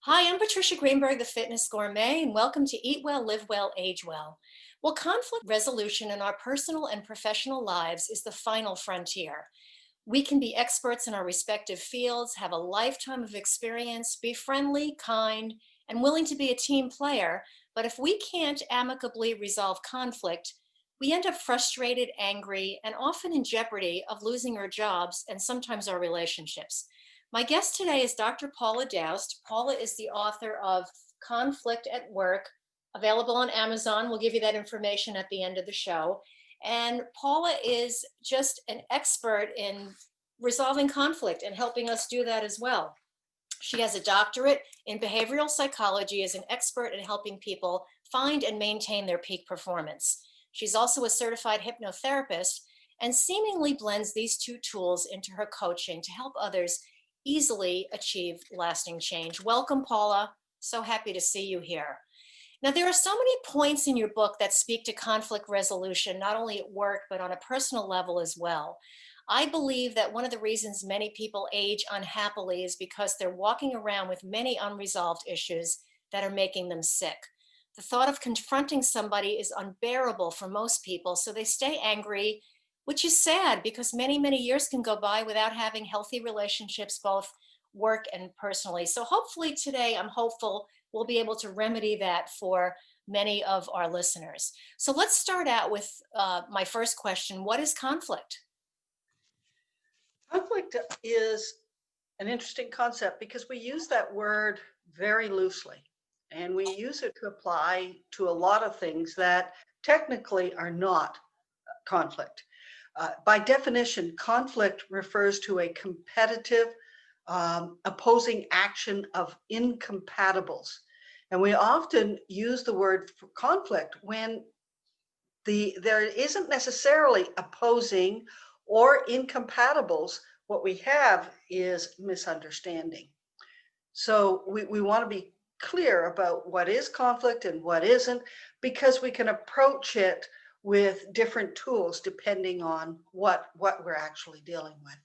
Hi, I'm Patricia Greenberg, the Fitness Gourmet, and welcome to Eat Well, Live Well, Age Well. Well, conflict resolution in our personal and professional lives is the final frontier. We can be experts in our respective fields, have a lifetime of experience, be friendly, kind, and willing to be a team player. But if we can't amicably resolve conflict, we end up frustrated, angry, and often in jeopardy of losing our jobs and sometimes our relationships. My guest today is Dr. Paula Daoust. Paula is the author of Conflict at Work, available on Amazon. We'll give you that information at the end of the show. And Paula is just an expert in resolving conflict and helping us do that as well. She has a doctorate in behavioral psychology, is an expert in helping people find and maintain their peak performance. She's also a certified hypnotherapist and seemingly blends these two tools into her coaching to help others easily achieve lasting change. Welcome, Paula. So happy to see you here. Now, there are so many points in your book that speak to conflict resolution, not only at work, but on a personal level as well. I believe that one of the reasons many people age unhappily is because they're walking around with many unresolved issues that are making them sick. The thought of confronting somebody is unbearable for most people, so they stay angry, which is sad because many, many years can go by without having healthy relationships, both work and personally. So hopefully today, I'm hopeful we'll be able to remedy that for many of our listeners. So let's start out with my first question. What is conflict? Conflict is an interesting concept because we use that word very loosely and we use it to apply to a lot of things that technically are not conflict. By definition, conflict refers to a competitive, opposing action of incompatibles. And we often use the word for conflict when there isn't necessarily opposing or incompatibles. What we have is misunderstanding. So we want to be clear about what is conflict and what isn't, because we can approach it with different tools depending on what we're actually dealing with.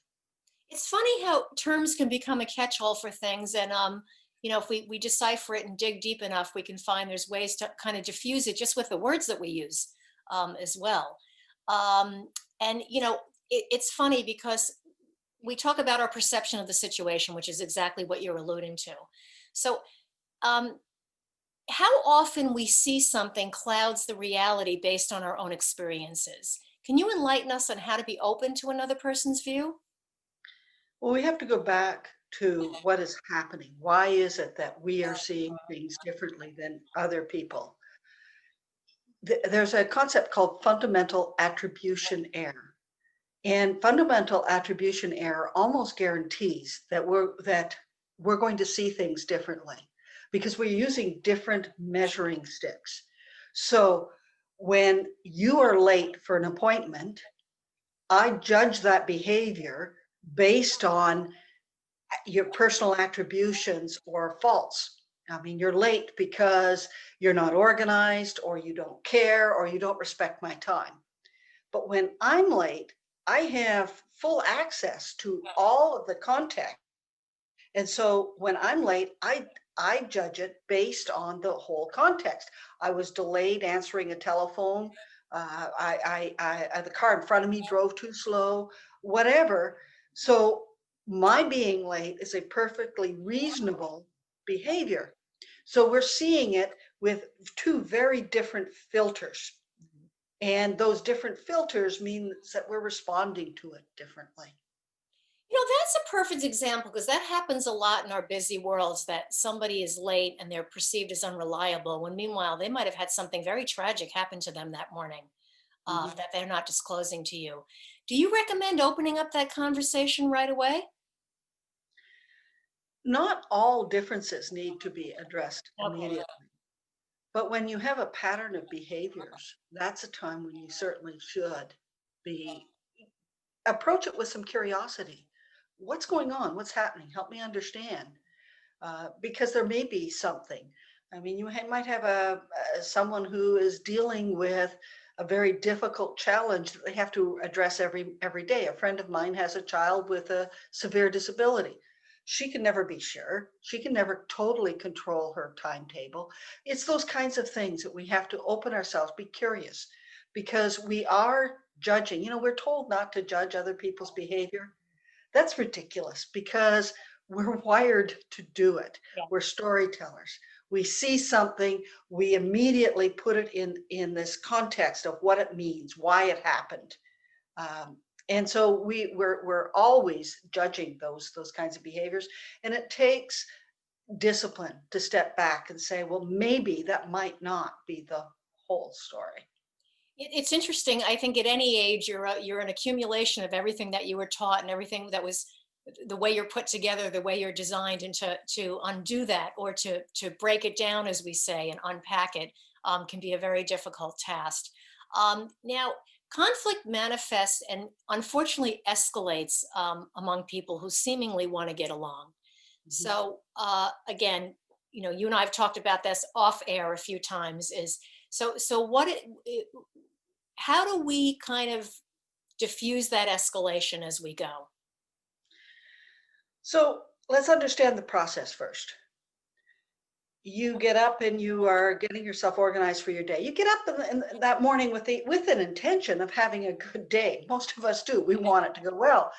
It's funny how terms can become a catch-all for things, and if we decipher it and dig deep enough, we can find there's ways to kind of diffuse it just with the words that we use as well. And it's funny because we talk about our perception of the situation, which is exactly what you're alluding to. So, um, how often we see something clouds the reality based on our own experiences. Can you enlighten us on how to be open to another person's view? Well, we have to go back to what is happening. Why is it that we are seeing things differently than other people? There's a concept called fundamental attribution error. And fundamental attribution error almost guarantees that we're going to see things differently because we're using different measuring sticks. So when you are late for an appointment, I judge that behavior based on your personal attributions or faults. I mean, you're late because you're not organized, or you don't care, or you don't respect my time. But when I'm late, I have full access to all of the context. And so when I'm late, I judge it based on the whole context. I was delayed answering a telephone. The car in front of me drove too slow, whatever. So my being late is a perfectly reasonable behavior. So we're seeing it with two very different filters. And those different filters means that we're responding to it differently. That's a perfect example because that happens a lot in our busy worlds that somebody is late and they're perceived as unreliable when meanwhile they might have had something very tragic happen to them that morning Mhm. that they're not disclosing to you. Do you recommend opening up that conversation right away? Not all differences need to be addressed Okay. immediately, but when you have a pattern of behaviors, that's a time when you certainly should be approach it with some curiosity. What's going on? What's happening? Help me understand. Because there may be something. I mean, might have someone who is dealing with a very difficult challenge that they have to address every day. A friend of mine has a child with a severe disability. She can never be sure. She can never totally control her timetable. It's those kinds of things that we have to open ourselves, be curious, because we are judging. We're told not to judge other people's behavior. That's ridiculous because we're wired to do it. Yeah. We're storytellers. We see something, we immediately put it in this context of what it means, why it happened. And so we're always judging those kinds of behaviors. And it takes discipline to step back and say, well, maybe that might not be the whole story. It's interesting. I think at any age, you're an accumulation of everything that you were taught and everything that was the way you're put together, the way you're designed, and to undo that or to break it down, as we say, and unpack it can be a very difficult task. Now, conflict manifests and unfortunately escalates among people who seemingly want to get along. Mhm. So again, you and I have talked about this off air a few times. So how do we kind of diffuse that escalation as we go? So let's understand the process first. You get up and you are getting yourself organized for your day. You get up in that morning with an intention of having a good day. Most of us do. We want it to go well.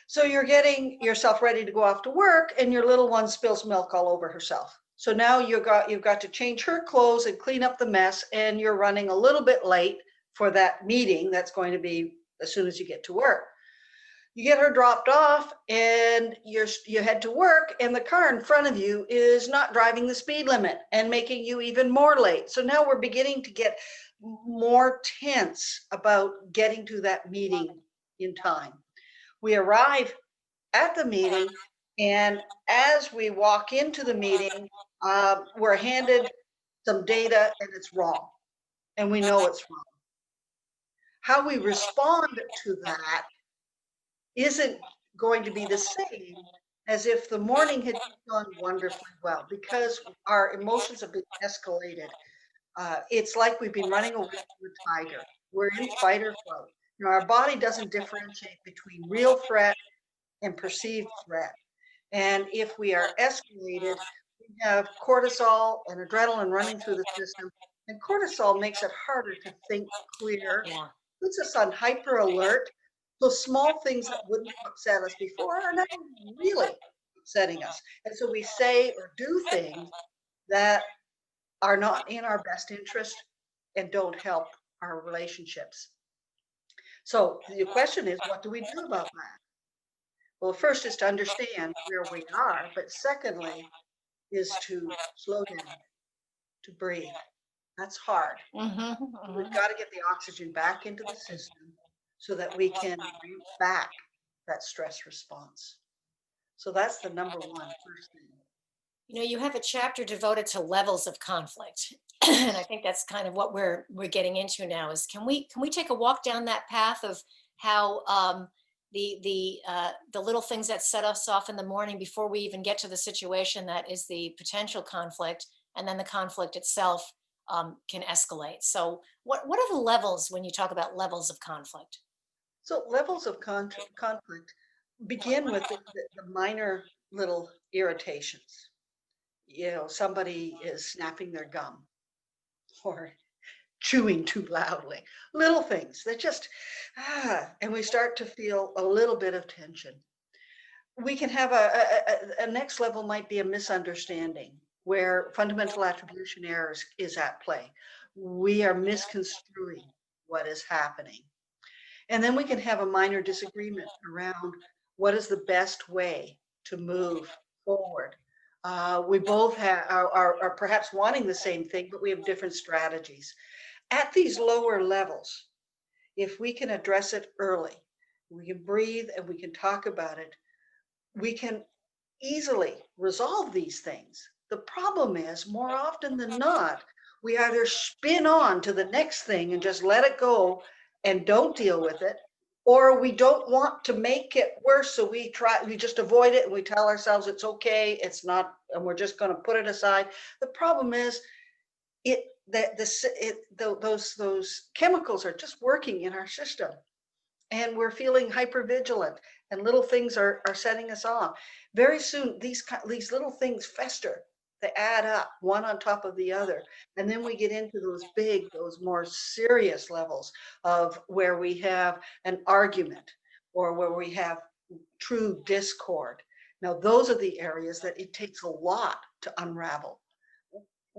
So you're getting yourself ready to go off to work, and your little one spills milk all over herself. So now you've got to change her clothes and clean up the mess, and you're running a little bit late for that meeting that's going to be as soon as you get to work. You get her dropped off and you head to work, and the car in front of you is not driving the speed limit and making you even more late. So now we're beginning to get more tense about getting to that meeting in time. We arrive at the meeting, and as we walk into the meeting, we're handed some data and it's wrong, and we know it's wrong. How we respond to that isn't going to be the same as if the morning had gone wonderfully well, because our emotions have been escalated. It's like we've been running away from a tiger. We're in fight or flight. Our body doesn't differentiate between real threat and perceived threat. And if we are escalated, we have cortisol and adrenaline running through the system. And cortisol makes it harder to think clear, Yeah. puts us on hyper alert. So small things that wouldn't upset us before are now really upsetting us. And so we say or do things that are not in our best interest and don't help our relationships. So the question is, what do we do about that? Well, first is to understand where we are, but secondly is to slow down, to breathe. That's hard. Hmm. We've got to get the oxygen back into the system so that we can bring back that stress response. So that's the number one first thing. You have a chapter devoted to levels of conflict. And I think that's kind of what we're getting into now is can we take a walk down that path of how the little things that set us off in the morning before we even get to the situation that is the potential conflict, and then the conflict itself can escalate. So what are the levels when you talk about levels of conflict? So levels of conflict begin with the minor little irritations. Somebody is snapping their gum or chewing too loudly, little things that just, and we start to feel a little bit of tension. We can have a next level might be a misunderstanding where fundamental attribution errors is at play. We are misconstruing what is happening. And then we can have a minor disagreement around what is the best way to move forward. We both are perhaps wanting the same thing, but we have different strategies. At these lower levels, if we can address it early, we can breathe and we can talk about it, we can easily resolve these things. The problem is, more often than not, we either spin on to the next thing and just let it go and don't deal with it, or we don't want to make it worse. So we just avoid it and we tell ourselves it's okay, it's not, and we're just going to put it aside. The problem is, those chemicals are just working in our system, and we're feeling hyper vigilant, and little things are setting us off. very soon these little things fester. They add up one on top of the other. And then we get into those more serious levels of where we have an argument or where we have true discord. Now, those are the areas that it takes a lot to unravel.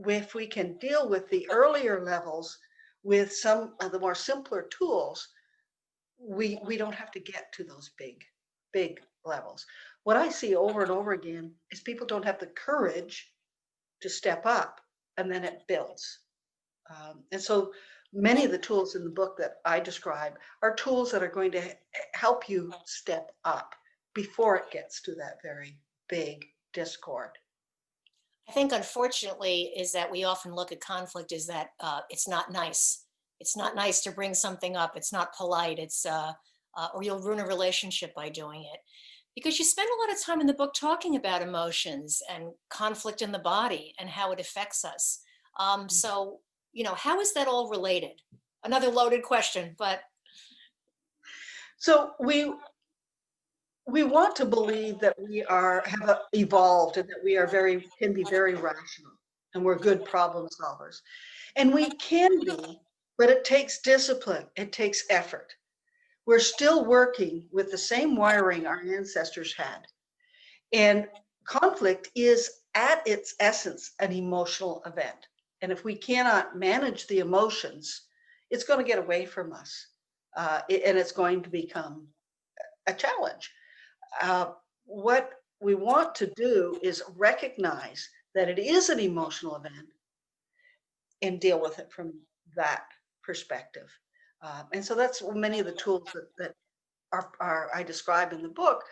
If we can deal with the earlier levels with some of the more simpler tools, we don't have to get to those big levels. What I see over and over again is people don't have the courage to step up, and then it builds. And so many of the tools in the book that I describe are tools that are going to help you step up before it gets to that very big discord. I think, unfortunately, is that we often look at conflict as that it's not nice. It's not nice to bring something up. It's not polite. Or you'll ruin a relationship by doing it. Because you spend a lot of time in the book talking about emotions and conflict in the body and how it affects us. So, how is that all related? Another loaded question, but So we want to believe that have evolved and that we are can be very rational and we're good problem solvers. And we can be, but it takes discipline, it takes effort. We're still working with the same wiring our ancestors had. And conflict is at its essence an emotional event. And if we cannot manage the emotions, it's going to get away from us. And it's going to become a challenge. What we want to do is recognize that it is an emotional event and deal with it from that perspective. And so that's many of the tools that I describe in the book.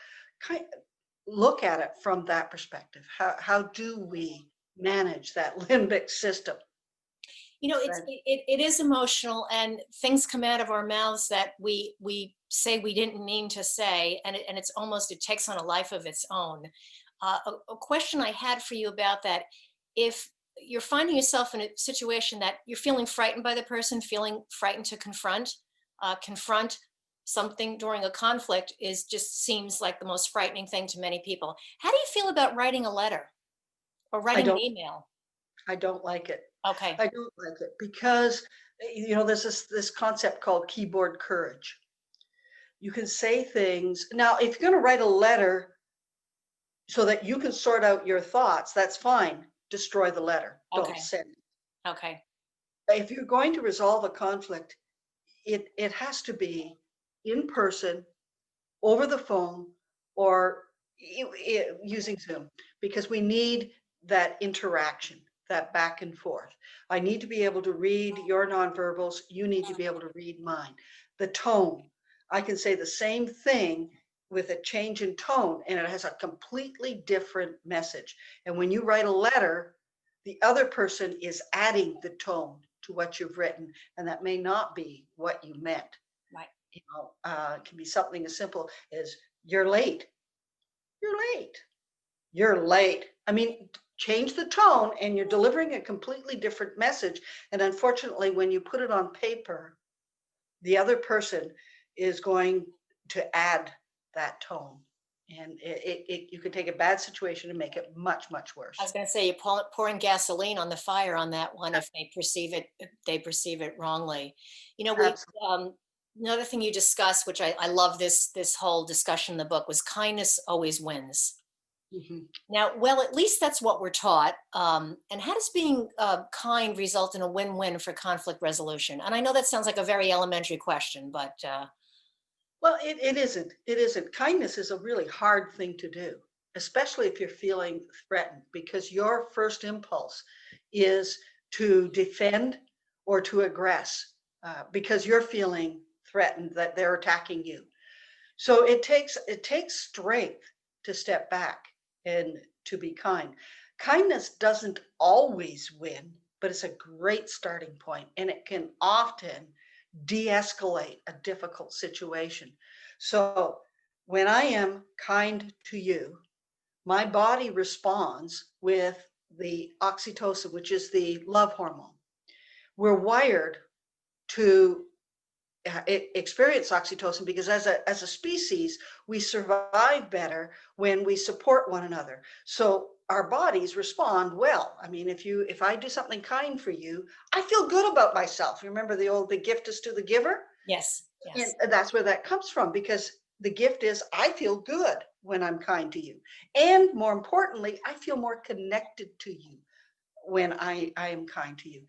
Kind of look at it from that perspective. How do we manage that limbic system? it is emotional, and things come out of our mouths that we say we didn't mean to say, and it's almost, it takes on a life of its own. A question I had for you about that: if you're finding yourself in a situation that you're feeling frightened by the person, feeling frightened to confront something during a conflict just seems like the most frightening thing to many people. How do you feel about writing a letter or I writing an don't email? I don't like it. Okay. I don't like it because there's this concept called keyboard courage. You can say things. Now, if you're going to write a letter so that you can sort out your thoughts, that's fine. Destroy the letter. Don't Okay. send it. Okay. If you're going to resolve a conflict, it has to be in person, over the phone, or using Zoom, because we need that interaction, that back and forth. I need to be able to read your nonverbals. You need to be able to read mine. The tone. I can say the same thing with a change in tone, and it has a completely different message. And when you write a letter, the other person is adding the tone to what you've written, and that may not be what you meant. Right. It can be something as simple as "You're late." You're late. You're late. I mean, change the tone, and you're delivering a completely different message. And unfortunately, when you put it on paper, the other person is going to add that tone, and you can take a bad situation and make it much, much I worse. was going to say, you're pouring gasoline on the fire on that one if they perceive it wrongly. We Absolutely. another thing you discussed, which I love this whole discussion in the book, was kindness always wins. Mhm. Now, well, at least that's what we're taught. And how does being kind result in a win-win for conflict resolution? And I know that sounds like a very elementary question, but Well, it isn't. It isn't. Kindness is a really hard thing to do, especially if you're feeling threatened, because your first impulse is to defend or to aggress, because you're feeling threatened that they're attacking you. So it takes strength to step back and to be kind. Kindness doesn't always win, but it's a great starting point, and it can often de-escalate a difficult situation. So when I am kind to you, my body responds with the oxytocin, which is the love hormone. We're wired to experience oxytocin because as a species, we survive better when we support one another. So our bodies respond well. I mean, if I do something kind for you, I feel good about myself. Remember the gift is to the giver? Yes, And yes. that's where that comes from, because the gift is I feel good when I'm kind to you. And more importantly, I feel more connected to you when I am kind to you.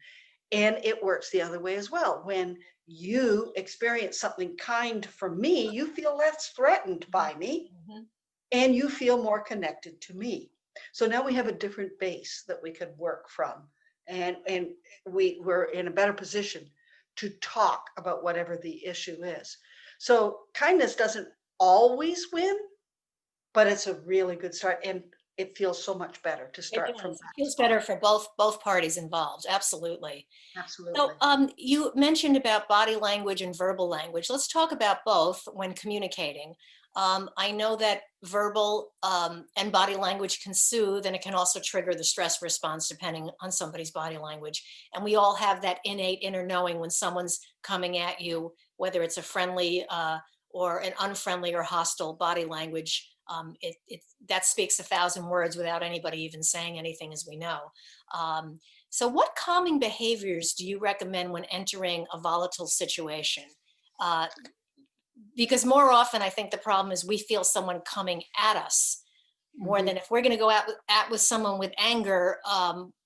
And it works the other way as well. When you experience something kind from me, you feel less threatened by me Mhm. and you feel more connected to me. So now we have a different base that we could work from. And we're in a better position to talk about whatever the issue is. So kindness doesn't always win, but it's a really good start. And it feels so much better to It start from does. It that feels spot. better for both parties involved. Absolutely. So, Absolutely. you mentioned about body language and verbal language. Let's talk about both when communicating. I know that verbal and body language can soothe, and it can also trigger the stress response depending on somebody's body language. And we all have that innate inner knowing when someone's coming at you, whether it's a friendly or an unfriendly or hostile body language. That speaks 1,000 words without anybody even saying anything, as we know. Um, so, what calming behaviors do you recommend when entering a volatile situation? Uh, because more often, I think the problem is we feel someone coming at us more Mhm. than if we're going to go at with someone with anger.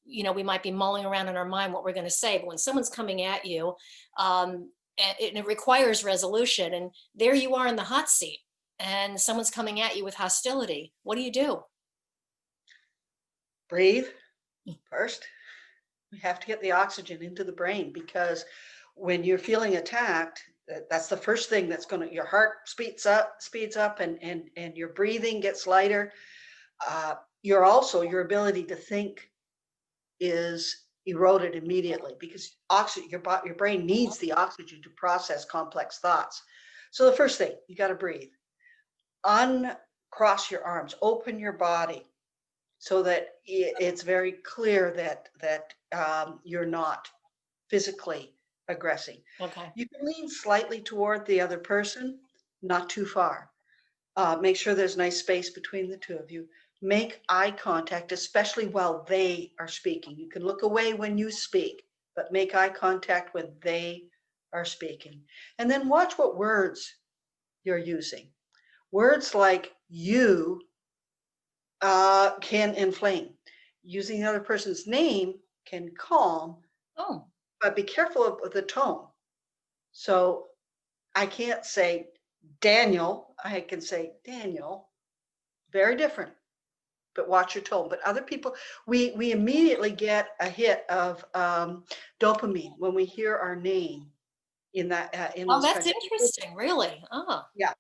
We might be mulling around in our mind what we're going to say, but when someone's coming at you, and it requires resolution, and there you are in the hot seat, and someone's coming at you with hostility. What do you do? Breathe first. We have to get the oxygen into the brain, because when you're feeling attacked, that's the first thing that's going to, your heart speeds up, and your breathing gets lighter. Your ability to think is eroded immediately, because your brain needs the oxygen to process complex thoughts. So the first thing, you got to breathe. Uncross your arms, open your body, so that it's very clear that you're not physically aggressing. Okay. You can lean slightly toward the other person, not too far. Make sure there's nice space between the two of you. Make eye contact, especially while they are speaking. You can look away when you speak, but make eye contact when they are speaking. And then watch what words you're using. Words like you can inflame. Using the other person's name can calm, Oh, but be careful of the tone. So I can't say Daniel, I can say Daniel, very different, but watch your tone. But other people, we immediately get a hit of dopamine when we hear our name in oh, those that's kinds of situations. interesting. Really? Oh, Yeah.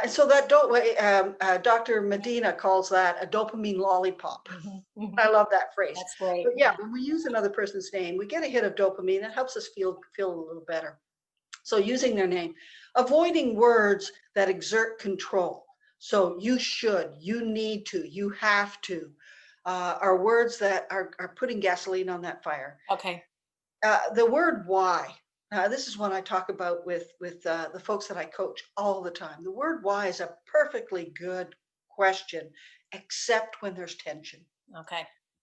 And so Dr. Medina calls that a dopamine lollipop. mhm, mhm. I love that phrase. That's great. But yeah, when we use another person's name, we get a hit of dopamine. It helps us feel a little better. So using their name, avoiding words that exert control. So you should, you need to, you have to, are words that are putting gasoline on that fire. Okay. The word why. This is one I talk about with the folks that I coach all the time. The word why is a perfectly good question, except when there's tension. Okay.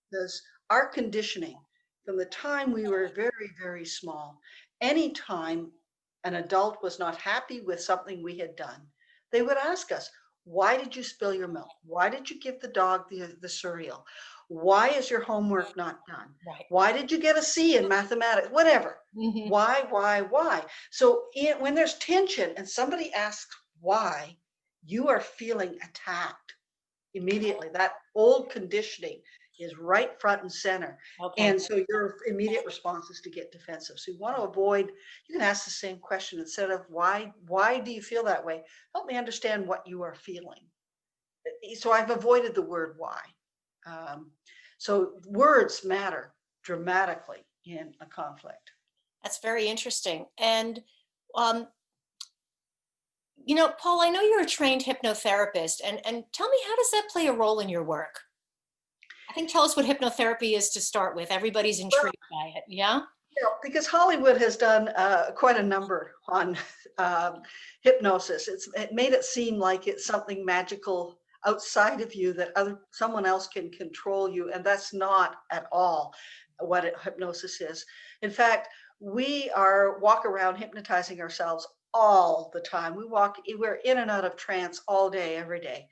Because our conditioning from the time we were very, very small, anytime an adult was not happy with something we had done, they would ask us, why did you spill your milk? Why did you give the dog the cereal? Why is your homework not done? Right. Why did you get a C in mathematics? Whatever. Hmm. Why? So when there's tension and somebody asks why, you are feeling attacked immediately. That old conditioning is right front and center. Okay. And so your immediate response is to get defensive. So you want to avoid, you can ask the same question instead of why do you feel that way? Help me understand what you are feeling. So I've avoided the word why. Um, so words matter dramatically in a conflict. That's very interesting. And, um, Paul, I know you're a trained hypnotherapist, and tell me, how does that play a role in your work? I think tell us what hypnotherapy is to start with. Everybody's Well, intrigued by it. Yeah. Yeah, because Hollywood has done quite a number on um, hypnosis. It made it seem like it's something magical outside of you that someone else can control you, and that's not at all what hypnosis is. In fact, we are walk around hypnotizing ourselves all the time. We're in and out of trance all day, every day.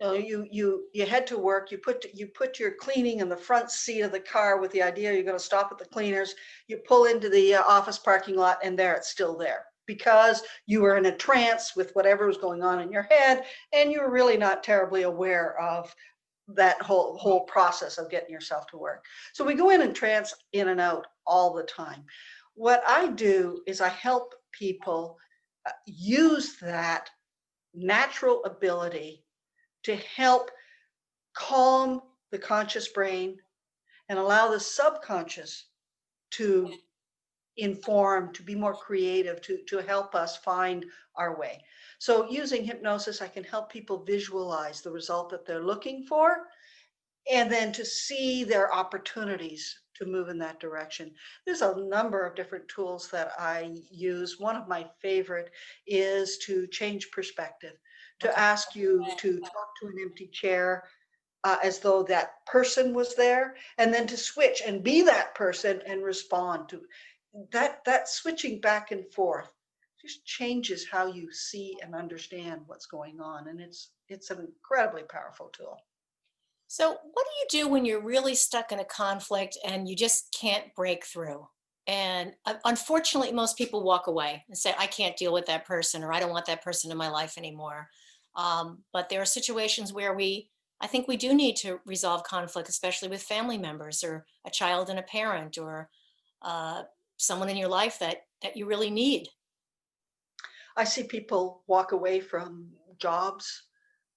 You head to work. You put your cleaning in the front seat of the car with the idea you're going to stop at the cleaners. You pull into the office parking lot, and there it's still there because you were in a trance with whatever was going on in your head, and you were really not terribly aware of that whole process of getting yourself to work. So we go in and trance in and out all the time. What I do is I help people use that natural ability to help calm the conscious brain and allow the subconscious to inform, to be more creative, to help us find our way. So using hypnosis, I can help people visualize the result that they're looking for and then to see their opportunities to move in that direction. There's a number of different tools that I use. One of my favorite is to change perspective, to Okay. ask you to talk to an empty chair as though that person was there, and then to switch and be that person and respond to that switching back and forth just changes how you see and understand what's going on, and it's an incredibly powerful tool. So, what do you do when you're really stuck in a conflict and you just can't break through? And unfortunately, most people walk away and say, I can't deal with that person, or I don't want that person in my life anymore. But there are situations where I think we do need to resolve conflict, especially with family members or a child and a parent or uh, someone in your life that you really need. I see people walk away from jobs,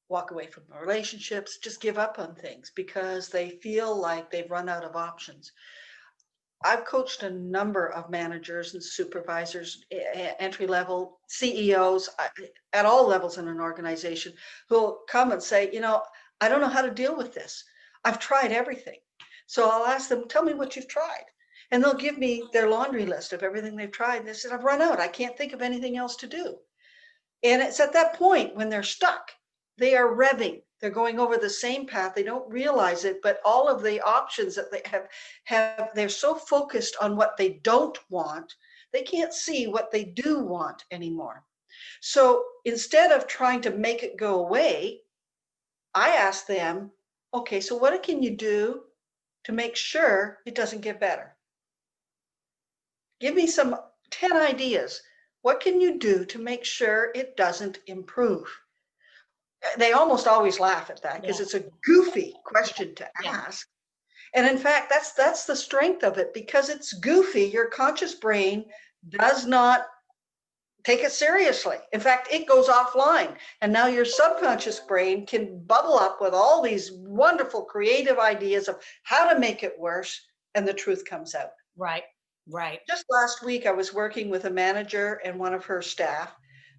walk away from relationships, just give up on things because they feel like they've run out of options. I've coached a number of managers and supervisors, entry level CEOs at all levels in an organization who'll come and say, I don't know how to deal with this. I've tried everything. So I'll ask them, tell me what you've tried. And they'll give me their laundry list of everything they've tried. And they said, I've run out. I can't think of anything else to do. And it's at that point when they're stuck, they are revving. They're going over the same path. They don't realize it, but all of the options that they have they're so focused on what they don't want, they can't see what they do want anymore. So instead of trying to make it go away, I ask them, okay, so what can you do to make sure it doesn't get better? Give me some 10 ideas. What can you do to make sure it doesn't improve? They almost always laugh at that because Yeah. it's a goofy question to Yeah. ask. And in fact, that's the strength of it because it's goofy. Your conscious brain does not take it seriously. In fact, it goes offline. And now your subconscious brain can bubble up with all these wonderful creative ideas of how to make it worse, and the truth comes out. Right. Right. Just last week, I was working with a manager and one of her staff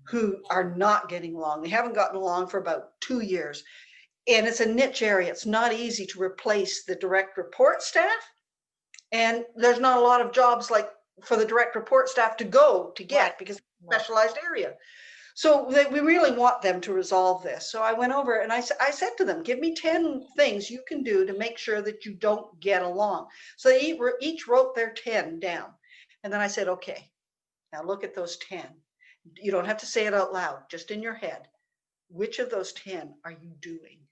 who are not getting along. They haven't gotten along for about 2 years. And it's a niche area. It's not easy to replace the direct report staff. And there's not a lot of jobs like for the direct report staff to go to Right. get because it's a Right. specialized area. So we really want them to resolve this. So I went over and I said to them, give me 10 things you can do to make sure that you don't get along. So they each wrote their 10 down. And then I said, okay, now look at those 10. You don't have to say it out loud, just in your head. Which of those 10 are you doing?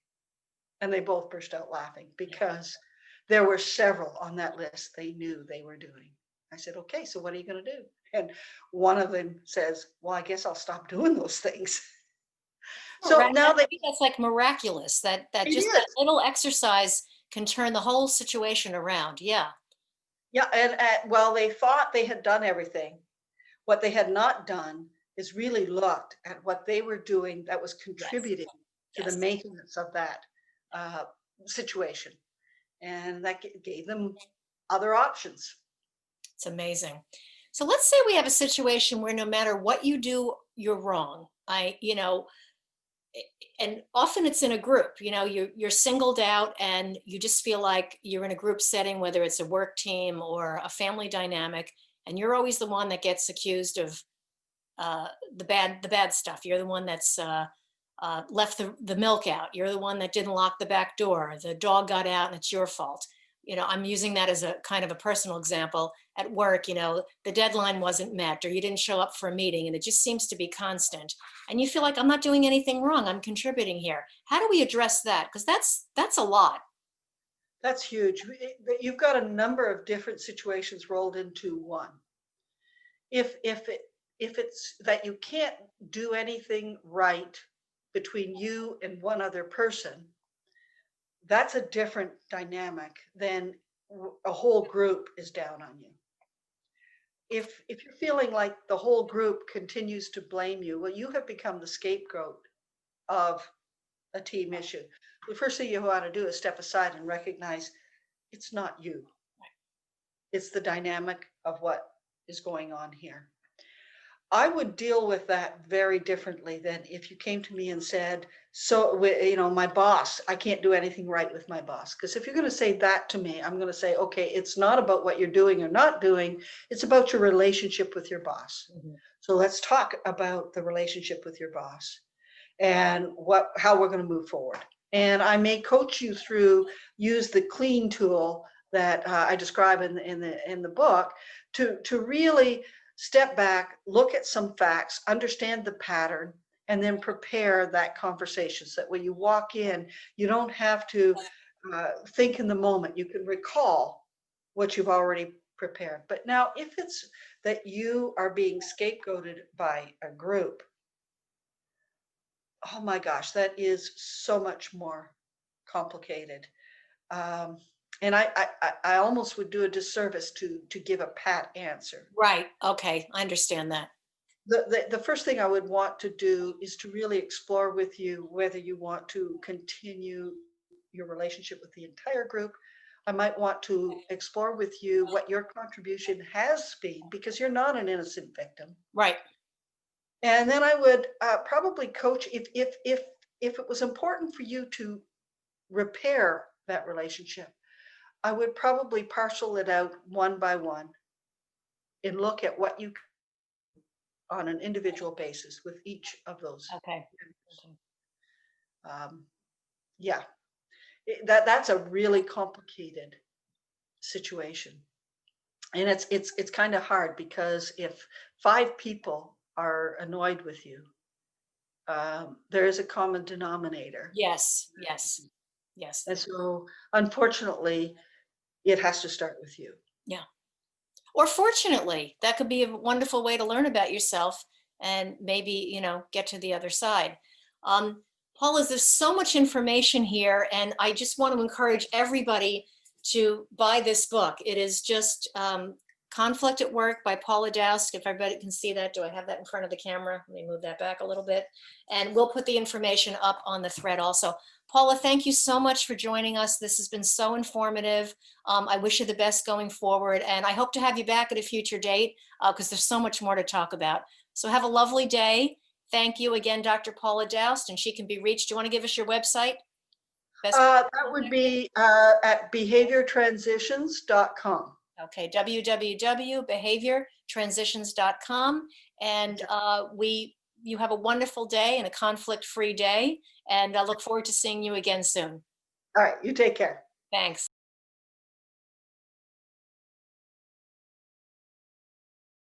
And they both burst out laughing because there were several on that list they knew they were doing. I said, okay, so what are you going to do? And one of them says, well, I guess I'll stop doing those things. So now I they, think that's like miraculous that it just that is. little exercise can turn the whole situation around. Yeah. Yeah. And well, they thought they had done everything. What they had not done is really looked at what they were doing that was Yes. contributing to the Yes. maintenance of that uh, situation. And that gave them other options. It's amazing. So let's say we have a situation where no matter what you do, you're wrong. and often it's in a group. You're singled out and you just feel like you're in a group setting, whether it's a work team or a family dynamic, and you're always the one that gets accused of uh, the bad stuff. You're the one that's left the milk out. You're the one that didn't lock the back door. The dog got out and it's your fault. I'm using that as a kind of a personal example at work. The deadline wasn't met, or you didn't show up for a meeting, and it just seems to be constant. And you feel like, I'm not doing anything wrong. I'm contributing here. How do we address that? Because that's a lot. That's huge. You've got a number of different situations rolled into one. If it's that you can't do anything right between you and one other person, that's a different dynamic than a whole group is down on you. If you're feeling like the whole group continues to blame you, well, you have become the scapegoat of a team issue. The first thing you want to do is step aside and recognize it's not you. It's the dynamic of what is going on here. I would deal with that very differently than if you came to me and said, so, my boss, I can't do anything right with my boss. Because if you're going to say that to me, I'm going to say, okay, it's not about what you're doing or not doing. It's about your relationship with your boss. Mm-hmm. So let's talk about the relationship with your boss and how we're going to move forward. And I may coach you through, use the clean tool that I describe in the book to really step back, look at some facts, understand the pattern, and then prepare that conversation so that when you walk in, you don't have to think in the moment. You can recall what you've already prepared. But now, if it's that you are being scapegoated by a group, oh my gosh, that is so much more complicated. And I almost would do a disservice to give a pat answer. Right. Okay. I understand that. The first thing I would want to do is to really explore with you whether you want to continue your relationship with the entire group. I might want to explore with you what your contribution has been, because you're not an innocent victim. Right. And then I would probably coach if it was important for you to repair that relationship. I would probably parcel it out one by one and look at what you on an individual basis with each of those. Okay. Yeah, that's a really complicated situation, and it's kind of hard because if 5 people are annoyed with you, there is a common denominator. Yes. Yes. Yes. And so, unfortunately, it has to start with you. Yeah. Or fortunately, that could be a wonderful way to learn about yourself and maybe, get to the other side. Paula, there's so much information here, and I just want to encourage everybody to buy this book. It is just Conflict at Work by Paula Daoust. If everybody can see that, do I have that in front of the camera? Let me move that back a little bit. And we'll put the information up on the thread also. Paula, thank you so much for joining us. This has been so informative. I wish you the best going forward, and I hope to have you back at a future date because there's so much more to talk about. So have a lovely day. Thank you again, Dr. Paula Daoust, and she can be reached. Do you want to give us your website? That would be at behaviortransitions.com. Okay, www.behaviortransitions.com. And you have a wonderful day and a conflict-free day. And I look forward to seeing you again soon. All right, you take care. Thanks.